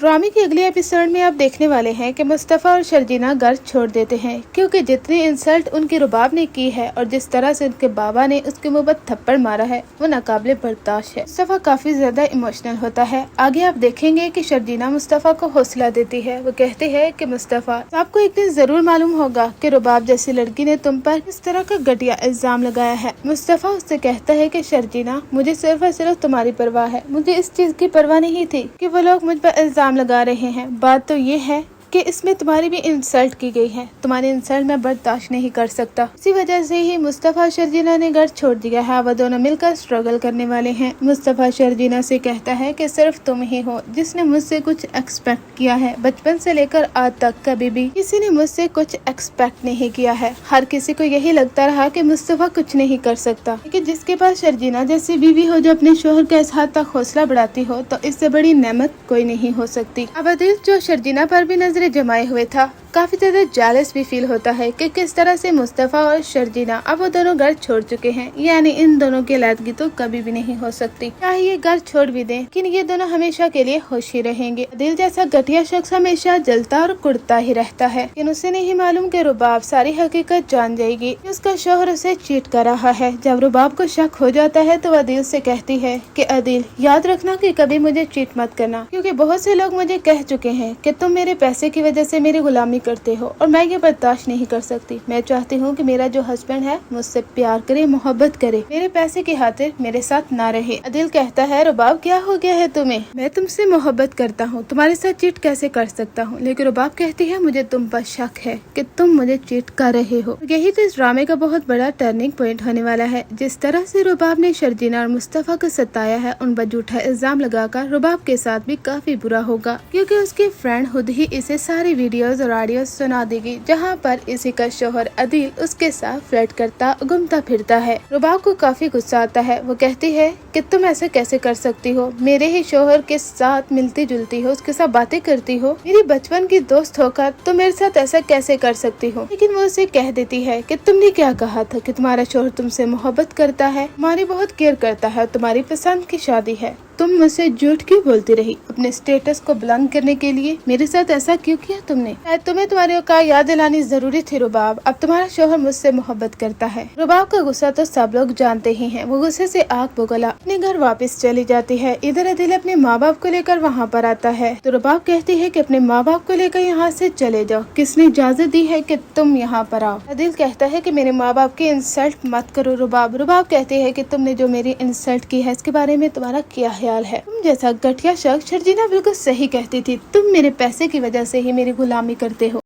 ड्रामे के अगले एपिसोड में आप देखने वाले हैं कि मुस्तफा और शर्जीना घर छोड़ देते हैं क्योंकि जितनी इंसल्ट उनकी रुबाब ने की है और जिस तरह से उनके बाबा ने उसके मुंह पर थप्पड़ मारा है वो नाकाबिले बर्दाश्त है। मुस्तफा काफी ज्यादा इमोशनल होता है। आगे आप देखेंगे कि शर्जीना मुस्तफा को हौसला देती है। वो कहती है कि मुस्तफा, आपको एक दिन जरूर मालूम होगा कि रुबाब जैसी लड़की ने तुम पर इस तरह का घटिया इल्जाम लगाया है। मुस्तफा उससे कहता है कि शर्जीना, मुझे सिर्फ और सिर्फ तुम्हारी परवाह है, मुझे इस चीज की परवाह नहीं थी कि वो लोग मुझ पर इल्जाम लगा रहे हैं। बात तो ये है कि इसमें तुम्हारी भी इंसल्ट की गई है। तुम्हारी इंसल्ट मैं बर्दाश्त नहीं कर सकता। इसी वजह से ही मुस्तफा और शर्जीना ने घर छोड़ दिया है। वो दोनों मिलकर स्ट्रगल करने वाले हैं। मुस्तफा शर्जीना से कहता है कि सिर्फ तुम ही हो जिसने मुझसे कुछ एक्सपेक्ट किया है। बचपन से लेकर आज तक कभी भी किसी ने मुझसे कुछ एक्सपेक्ट नहीं किया है। हर किसी को यही लगता रहा कि मुस्तफा कुछ नहीं कर सकता, लेकिन जिसके पास शर्जीना जैसी बीवी हो जो अपने शोहर का इस हद तक हौसला बढ़ाती हो तो इससे बड़ी नेमत कोई नहीं हो सकती। अब अदील जो शर्जीना पर भी नजरें जमाए हुए था, काफी ज्यादा जेलस भी फील होता है कि किस तरह से मुस्तफा और शर्जीना अब वो दोनों घर छोड़ चुके हैं। यानी इन दोनों की अलहदगी तो कभी भी नहीं हो सकती। चाहे ये घर छोड़ भी दें, लेकिन ये दोनों हमेशा के लिए खुश ही रहेंगे। दिल जैसा घटिया शख्स हमेशा जलता और कुड़ता ही रहता है, लेकिन उसे नहीं मालूम कि रुबाब सारी हकीकत जान जाएगी। उसका शौहर उसे चीट कर रहा है। जब रुबाब को शक हो जाता है तो वह दिल से कहती है कि अदिल, याद रखना कि कभी मुझे चीट मत करना, क्योंकि बहुत से लोग मुझे कह चुके हैं कि तुम मेरे पैसे की वजह से मेरी गुलामी करते हो और मैं ये बर्दाश्त नहीं कर सकती। मैं चाहती हूँ कि मेरा जो हस्बैंड है मुझसे प्यार करे, मोहब्बत करे, मेरे पैसे की खातिर मेरे साथ ना रहे। अदिल कहता है, रुबाब क्या हो गया है तुम्हें? मैं तुमसे मोहब्बत करता हूँ, तुम्हारे साथ चीट कैसे कर सकता हूँ? लेकिन रुबाब कहती है, मुझे तुम पर शक है कि तुम मुझे चीट कर रहे हो। यही तो इस ड्रामे का बहुत बड़ा टर्निंग पॉइंट होने वाला है। जिस तरह से रुबाब ने शर्जीना और मुस्तफा को सताया है, उन पर झूठा इल्जाम लगाकर रुबाब के साथ भी काफी बुरा होगा, क्योंकि उसकी फ्रेंड खुद ही इसे सारी वीडियोस और ऑडियोस सुना देगी जहाँ पर इसी का शौहर अदिल उसके साथ फ्लर्ट करता घूमता फिरता है। रुबाब को काफी गुस्सा आता है। वो कहती है कि तुम ऐसे कैसे कर सकती हो? मेरे ही शौहर के साथ मिलती जुलती हो, उसके साथ बातें करती हो, मेरी बचपन की दोस्त होकर तुम मेरे साथ ऐसा कैसे कर सकती हो? लेकिन वो उसे कह देती है कि तुमने क्या कहा था कि तुम्हारा शौहर तुमसे मोहब्बत करता है, तुम्हारी बहुत केयर करता है, तुम्हारी पसंद की शादी है, तुम मुझसे झूठ क्यों बोलती रही? अपने स्टेटस को बुलंद करने के लिए मेरे साथ ऐसा क्यों किया तुमने? तुम्हें तुम्हारी औकात याद दिलानी जरूरी थी रुबाब। अब तुम्हारा शौहर मुझसे मोहब्बत करता है। रुबाब का गुस्सा तो सब लोग जानते ही हैं। वो गुस्से से आग बगला अपने घर वापस चली जाती है। इधर अदिल अपने माँ बाप को लेकर वहाँ पर आता है तो रुबाब कहती है कि अपने माँ बाप को लेकर यहाँ से चले जाओ, किसने इजाजत दी है कि तुम यहाँ पर आओ? अदिल कहता है कि मेरे माँ बाप की इंसल्ट मत करो रुबाब। रुबाब कहती है कि तुमने जो मेरी इंसल्ट की है इसके बारे में तुम्हारा क्या ख्याल है? तुम जैसा घटिया शख्स, शर्जीना बिल्कुल सही कहती थी, तुम मेरे पैसे की वजह से ही मेरी गुलामी करते हो।